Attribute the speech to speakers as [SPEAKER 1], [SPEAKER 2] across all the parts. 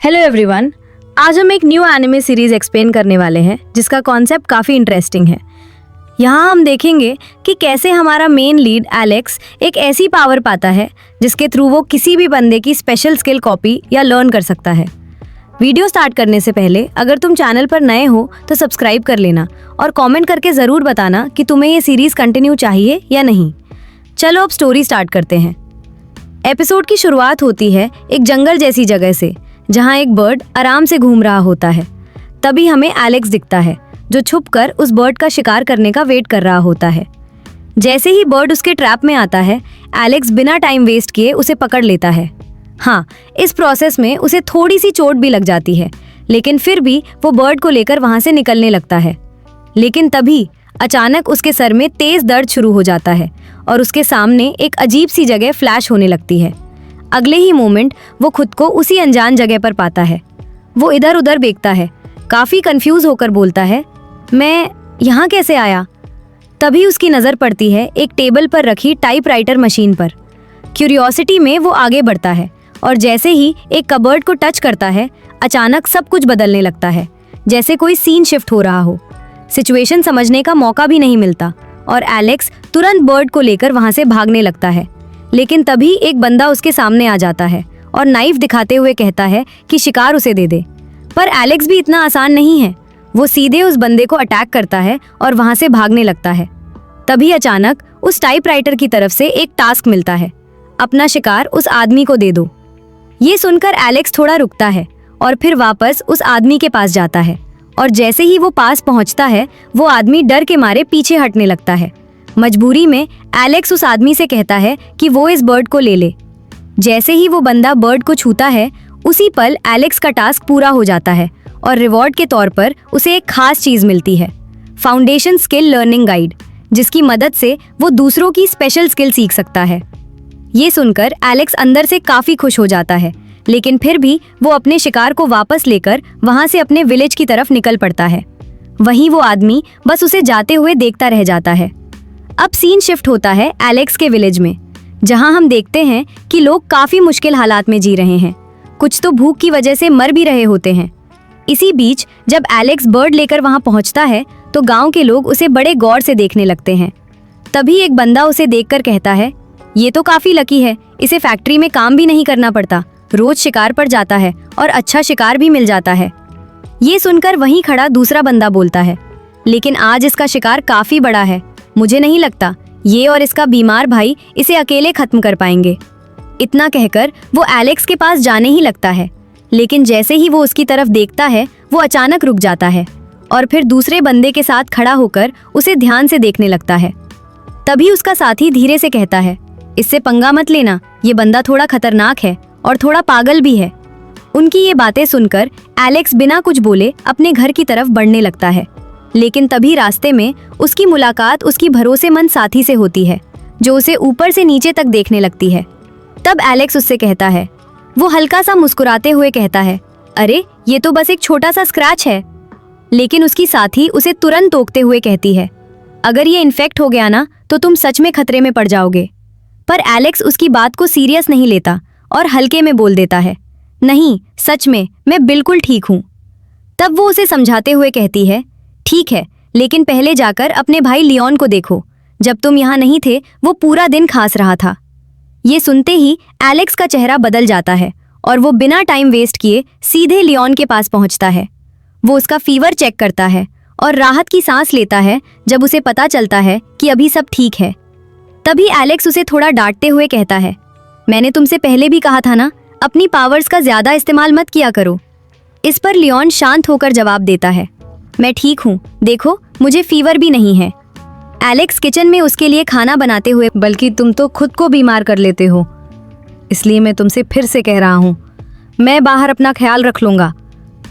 [SPEAKER 1] Hello everyone, आज हम एक न्यू एनिमे सीरीज एक्सप्लेन करने वाले हैं जिसका कॉन्सेप्ट काफ़ी इंटरेस्टिंग है। यहाँ हम देखेंगे कि कैसे हमारा मेन लीड एलेक्स एक ऐसी पावर पाता है जिसके थ्रू वो किसी भी बंदे की स्पेशल स्किल कॉपी या लर्न कर सकता है। वीडियो स्टार्ट करने से पहले अगर तुम चैनल पर नए हो तो सब्सक्राइब कर लेना और कमेंट करके ज़रूर बताना कि तुम्हें ये सीरीज़ कंटिन्यू चाहिए या नहीं। चलो अब स्टोरी स्टार्ट करते हैं। एपिसोड की शुरुआत होती है एक जंगल जैसी जगह से जहां एक बर्ड आराम से घूम रहा होता है। तभी हमें एलेक्स दिखता है जो छुपकर उस बर्ड का शिकार करने का वेट कर रहा होता है। जैसे ही बर्ड उसके ट्रैप में आता है, एलेक्स बिना टाइम वेस्ट किए उसे पकड़ लेता है। हाँ, इस प्रोसेस में उसे थोड़ी सी चोट भी लग जाती है, लेकिन फिर भी वो बर्ड को लेकर वहां से निकलने लगता है। लेकिन तभी अचानक उसके सर में तेज दर्द शुरू हो जाता है और उसके सामने एक अजीब सी जगह फ्लैश होने लगती है। अगले ही मोमेंट वो खुद को उसी अनजान जगह पर पाता है। वो इधर उधर देखता है, काफी कंफ्यूज होकर बोलता है, मैं यहाँ कैसे आया? तभी उसकी नजर पड़ती है एक टेबल पर रखी टाइपराइटर मशीन पर। क्यूरियोसिटी में वो आगे बढ़ता है और जैसे ही एक कबर्ड को टच करता है, अचानक सब कुछ बदलने लगता है, जैसे कोई सीन शिफ्ट हो रहा हो। सिचुएशन समझने का मौका भी नहीं मिलता और एलेक्स तुरंत बर्ड को लेकर वहां से भागने लगता है। लेकिन तभी एक बंदा उसके सामने आ जाता है और नाइफ दिखाते हुए कहता है कि शिकार उसे दे दे। पर एलेक्स भी इतना आसान नहीं है। वो सीधे उस बंदे को अटैक करता है और वहां से भागने लगता है। तभी अचानक उस टाइपराइटर की तरफ से एक टास्क मिलता है, अपना शिकार उस आदमी को दे दो। ये सुनकर एलेक्स थोड़ा रुकता है और फिर वापस उस आदमी के पास जाता है और जैसे ही वो पास पहुंचता है, वो आदमी डर के मारे पीछे हटने लगता है। मजबूरी में एलेक्स उस आदमी से कहता है कि वो इस बर्ड को ले ले। जैसे ही वो बंदा बर्ड को छूता है, उसी पल एलेक्स का टास्क पूरा हो जाता है और रिवॉर्ड के तौर पर उसे एक खास चीज मिलती है, फाउंडेशन स्किल लर्निंग गाइड, जिसकी मदद से वो दूसरों की स्पेशल स्किल सीख सकता है। ये सुनकर एलेक्स अंदर से काफी खुश हो जाता है, लेकिन फिर भी वो अपने शिकार को वापस लेकर वहां से अपने विलेज की तरफ निकल पड़ता है। वहीं वो आदमी बस उसे जाते हुए देखता रह जाता है। अब सीन शिफ्ट होता है एलेक्स के विलेज में, जहां हम देखते हैं कि लोग काफी मुश्किल हालात में जी रहे हैं। कुछ तो भूख की वजह से मर भी रहे होते हैं। इसी बीच जब एलेक्स बर्ड लेकर वहां पहुंचता है तो गांव के लोग उसे बड़े गौर से देखने लगते हैं। तभी एक बंदा उसे देखकर कहता है, ये तो काफी लकी है, इसे फैक्ट्री में काम भी नहीं करना पड़ता, रोज शिकार पर जाता है और अच्छा शिकार भी मिल जाता है। ये सुनकर वहीं खड़ा दूसरा बंदा बोलता है, लेकिन आज इसका शिकार काफी बड़ा है, मुझे नहीं लगता ये और इसका बीमार भाई इसे अकेले खत्म कर पाएंगे। इतना कहकर वो एलेक्स के पास जाने ही लगता है, लेकिन जैसे ही वो उसकी तरफ देखता है, वो अचानक रुक जाता है और फिर दूसरे बंदे के साथ खड़ा होकर उसे ध्यान से देखने लगता है। तभी उसका साथी धीरे से कहता है, इससे पंगा मत लेना, ये बंदा थोड़ा खतरनाक है और थोड़ा पागल भी है। उनकी ये बातें सुनकर एलेक्स बिना कुछ बोले अपने घर की तरफ बढ़ने लगता है। लेकिन तभी रास्ते में उसकी मुलाकात उसकी भरोसेमंद साथी से होती है, जो उसे ऊपर से नीचे तक देखने लगती है। तब एलेक्स उससे कहता है, वो हल्का सा मुस्कुराते हुए कहता है, अरे ये तो बस एक छोटा सा स्क्रैच है। लेकिन उसकी साथी उसे तुरंत टोकते हुए कहती है, अगर ये इन्फेक्ट हो गया ना तो तुम सच में खतरे में पड़ जाओगे। पर एलेक्स उसकी बात को सीरियस नहीं लेता और हल्के में बोल देता है, नहीं सच में मैं बिल्कुल ठीक हूँ। तब वो उसे समझाते हुए कहती है, ठीक है, लेकिन पहले जाकर अपने भाई लियोन को देखो, जब तुम यहाँ नहीं थे वो पूरा दिन खांस रहा था। ये सुनते ही एलेक्स का चेहरा बदल जाता है और वो बिना टाइम वेस्ट किए सीधे लियोन के पास पहुंचता है। वो उसका फीवर चेक करता है और राहत की सांस लेता है जब उसे पता चलता है कि अभी सब ठीक है। तभी एलेक्स उसे थोड़ा डांटते हुए कहता है, मैंने तुमसे पहले भी कहा था ना, अपनी पावर्स का ज्यादा इस्तेमाल मत किया करो। इस पर लियोन शांत होकर जवाब देता है, मैं ठीक हूँ, देखो मुझे फीवर भी नहीं है। एलेक्स किचन में उसके लिए खाना बनाते हुए, बल्कि तुम तो खुद को बीमार कर लेते हो, इसलिए मैं तुमसे फिर से कह रहा हूँ, मैं बाहर अपना ख्याल रख लूँगा,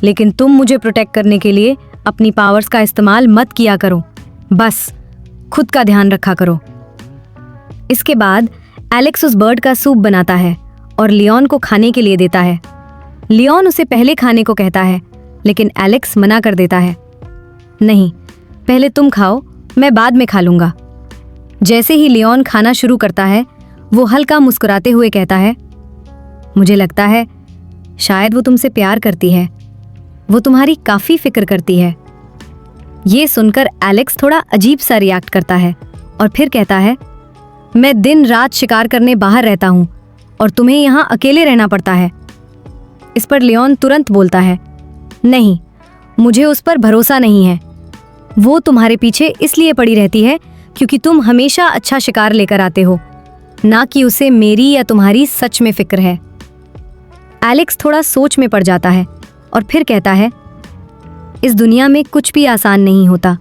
[SPEAKER 1] लेकिन तुम मुझे प्रोटेक्ट करने के लिए अपनी पावर्स का इस्तेमाल मत किया करो, बस खुद का ध्यान रखा करो। इसके बाद एलेक्स उस बर्ड का सूप बनाता है और लियोन को खाने के लिए देता है। लियोन उसे पहले खाने को कहता है, लेकिन एलेक्स मना कर देता है, नहीं पहले तुम खाओ, मैं बाद में खा लूंगा। जैसे ही लियोन खाना शुरू करता है, वो हल्का मुस्कुराते हुए कहता है, मुझे लगता है शायद वो तुमसे प्यार करती है, वो तुम्हारी काफी फिक्र करती है। ये सुनकर एलेक्स थोड़ा अजीब सा रिएक्ट करता है और फिर कहता है, मैं दिन रात शिकार करने बाहर रहता हूँ और तुम्हें यहाँ अकेले रहना पड़ता है। इस पर लियोन तुरंत बोलता है, नहीं, मुझे उस पर भरोसा नहीं है। वो तुम्हारे पीछे इसलिए पड़ी रहती है क्योंकि तुम हमेशा अच्छा शिकार लेकर आते हो, ना कि उसे मेरी या तुम्हारी सच में फिक्र है। एलेक्स थोड़ा सोच में पड़ जाता है और फिर कहता है, इस दुनिया में कुछ भी आसान नहीं होता।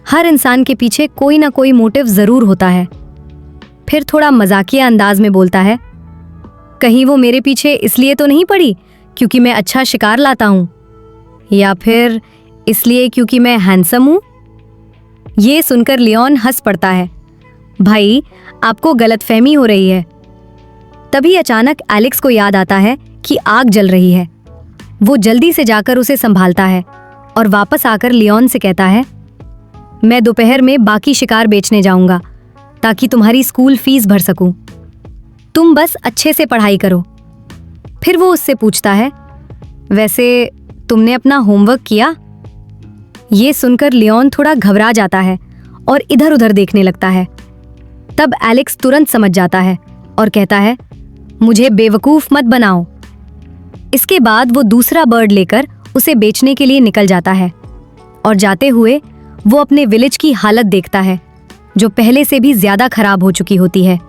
[SPEAKER 1] हर इंसान के पीछे कोई ना कोई मोटिव जरूर होता है। फिर थोड़ा मजाकिया अंदाज में बोलता है, कहीं वो मेरे पीछे इसलिए तो नहीं पड़ी क्योंकि मैं अच्छा शिकार लाता हूं, या फिर इसलिए क्योंकि मैं हैंडसम हूं। ये सुनकर लियोन हंस पड़ता है, भाई आपको गलतफहमी हो रही है। तभी अचानक एलेक्स को याद आता है कि आग जल रही है। वो जल्दी से जाकर उसे संभालता है और वापस आकर लियोन से कहता है, मैं दोपहर में बाकी शिकार बेचने जाऊंगा ताकि तुम्हारी स्कूल फीस भर सकूं। तुम बस अच्छे से पढ़ाई करो। फिर वो उससे पूछता है, वैसे तुमने अपना होमवर्क किया? ये सुनकर लियोन थोड़ा घबरा जाता है और इधर उधर देखने लगता है। तब एलेक्स तुरंत समझ जाता है और कहता है, मुझे बेवकूफ मत बनाओ। इसके बाद वो दूसरा बर्ड लेकर उसे बेचने के लिए निकल जाता है और जाते हुए वो अपने विलेज की हालत देखता है, जो पहले से भी ज्यादा खराब हो चुकी होती है।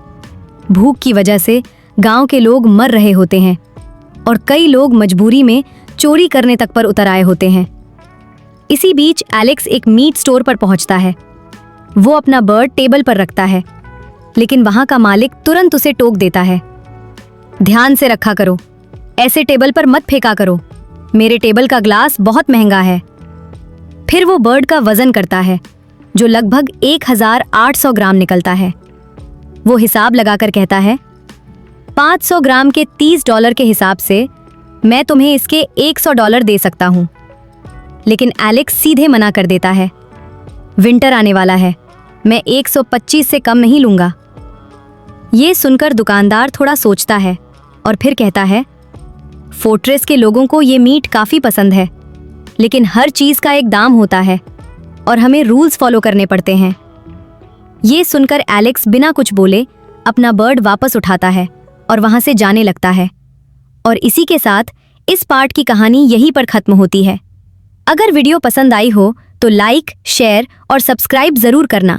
[SPEAKER 1] भूख की वजह से गांव के लोग मर रहे होते हैं और कई लोग मजबूरी में चोरी करने तक पर उतर आए होते हैं। इसी बीच एलेक्स एक मीट स्टोर पर पहुंचता है। वो अपना बर्ड टेबल पर रखता है, लेकिन वहां का मालिक तुरंत उसे टोक देता है, ध्यान से रखा करो, ऐसे टेबल पर मत फेंका करो, मेरे टेबल का ग्लास बहुत महंगा है। फिर वो बर्ड का वजन करता है, जो लगभग 1800 ग्राम निकलता है। वो हिसाब लगाकर कहता है, 500 ग्राम के $30 के हिसाब से मैं तुम्हें इसके $100 दे सकता हूं। लेकिन एलेक्स सीधे मना कर देता है, विंटर आने वाला है, मैं 125 से कम नहीं लूंगा। ये सुनकर दुकानदार थोड़ा सोचता है और फिर कहता है, फोर्ट्रेस के लोगों को ये मीट काफी पसंद है, लेकिन हर चीज का एक दाम होता है और हमें रूल्स फॉलो करने पड़ते हैं। ये सुनकर एलेक्स बिना कुछ बोले अपना बर्ड वापस उठाता है और वहां से जाने लगता है। और इसी के साथ इस पार्ट की कहानी यहीं पर खत्म होती है। अगर वीडियो पसंद आई हो तो लाइक, शेयर और सब्सक्राइब जरूर करना।